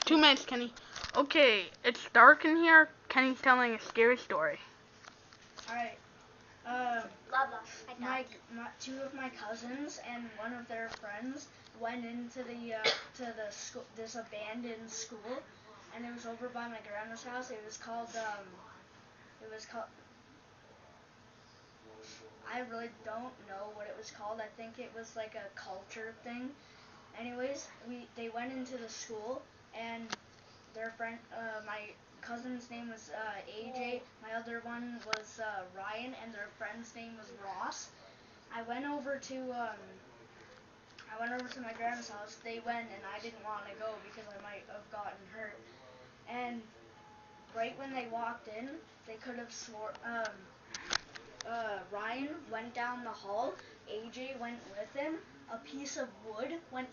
2 minutes, Kenny. Okay, it's dark in here. Kenny's telling a scary story. Alright. Two of my cousins and one of their friends went into the school, this abandoned school, and it was over by my grandma's house. It was called I really don't know what it was called. I think it was like a culture thing. Anyways, they went into the school, and their friend, my cousin's name was AJ. My other one was Ryan, and their friend's name was Ross. I went over to my grandma's house. They went, and I didn't want to go because I might have gotten hurt. And right when they walked in, they could have swore. Ryan went down the hall. AJ went with him. A piece of wood went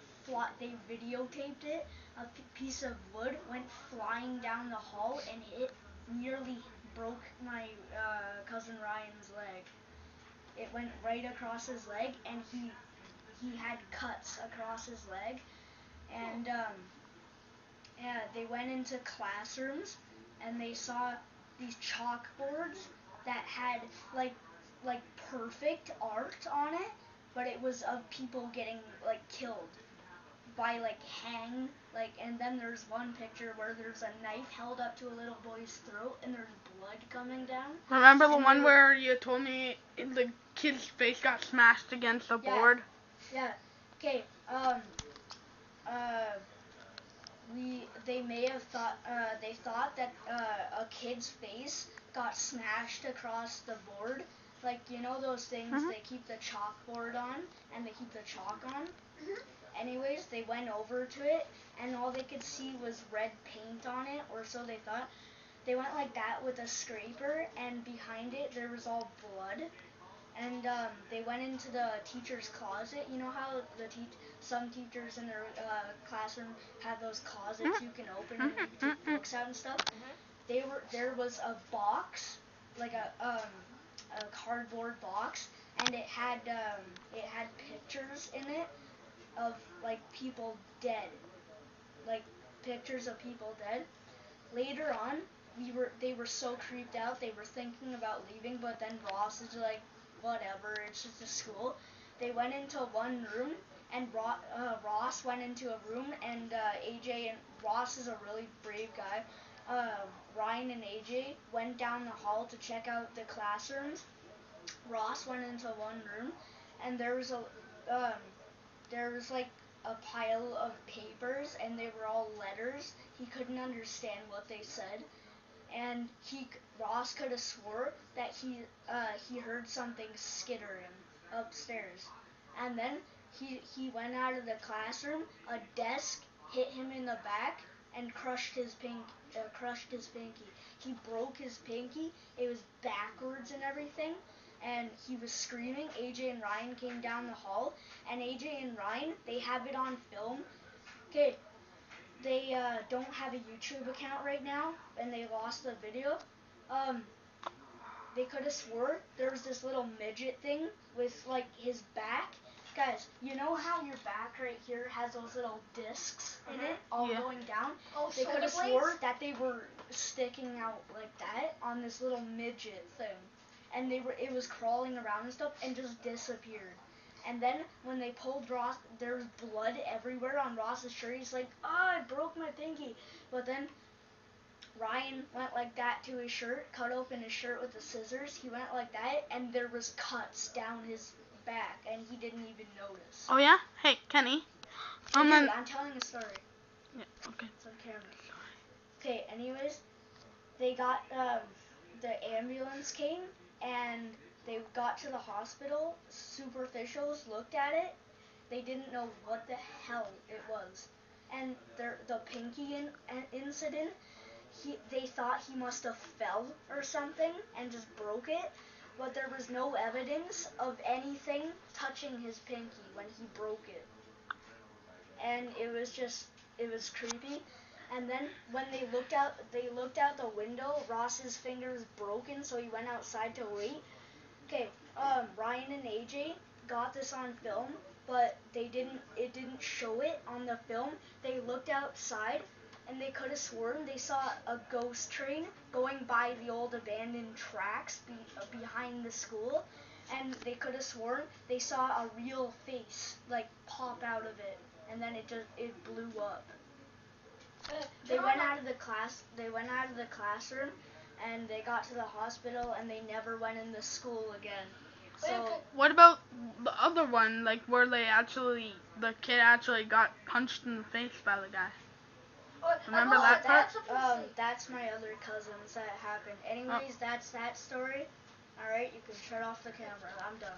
they videotaped it. A piece of wood went flying down the hall, and it nearly broke my cousin Ryan's leg. It went right across his leg, and he had cuts across his leg. And they went into classrooms, and they saw these chalkboards that had like perfect art on it, but it was of people getting killed by hanged, and then there's one picture where there's a knife held up to a little boy's throat and there's blood coming down. Remember the one where you told me the kid's face got smashed against the board? Yeah. Okay. They may have thought they thought that a kid's face got smashed across the board. Like, you know those things they keep the chalkboard on and they keep the chalk on? Anyways, they went over to it, and all they could see was red paint on it, or so they thought. They went like that with a scraper, and behind it there was all blood. And they went into the teacher's closet. You know how some teachers in their classroom have those closets you can open and you can take books out and stuff? There was a box, like a cardboard box, and it had pictures in it of people dead, pictures of people dead. Later on, they were so creeped out they were thinking about leaving, but then Ross is like, whatever, it's just a school. They went into one room, and Ross went into a room, and AJ and Ross is a really brave guy. Ryan and AJ went down the hall to check out the classrooms. Ross went into one room, and there was a pile of papers, and they were all letters. He couldn't understand what they said, and Ross could have swore that he heard something skittering upstairs. And then he went out of the classroom. A desk hit him in the back and crushed his pinky. He broke his pinky. It was backwards and everything. And he was screaming. AJ and Ryan came down the hall, and AJ and Ryan, they have it on film. Okay, they don't have a YouTube account right now, and they lost the video. They could have swore there was this little midget thing with his back. Guys, you know how your back right here has those little discs in it, all going down? Oh, they could have swore that they were sticking out like that on this little midget thing, and it was crawling around and stuff and just disappeared. And then when they pulled Ross, there was blood everywhere on Ross's shirt. He's like, I broke my pinky. But then Ryan went like that to his shirt, cut open his shirt with the scissors. He went like that, and there was cuts down his back, and he didn't even notice. Oh yeah? Hey, Kenny. Dude, I'm telling a story. Yeah, okay. It's on camera. Okay, anyways, they got, the ambulance came, and they got to the hospital. Superficials looked at it. They didn't know what the hell it was. And the pinky incident, they thought he must have fell or something and just broke it, but there was no evidence of anything touching his pinky when he broke it. And it was creepy. And then when they looked out the window, Ross's finger was broken, so he went outside to wait. Okay, Ryan and AJ got this on film, but it didn't show it on the film. They looked outside. and they could have sworn they saw a ghost train going by the old abandoned tracks behind the school, and they could have sworn they saw a real face like pop out of it, and then it blew up. They went out of the classroom, and they got to the hospital, and they never went in the school again. So what about the other one, like where the kid actually got punched in the face by the guy? Remember that part? That's my other cousins that happened. Anyways, that's that story. Alright, you can shut off the camera. I'm done.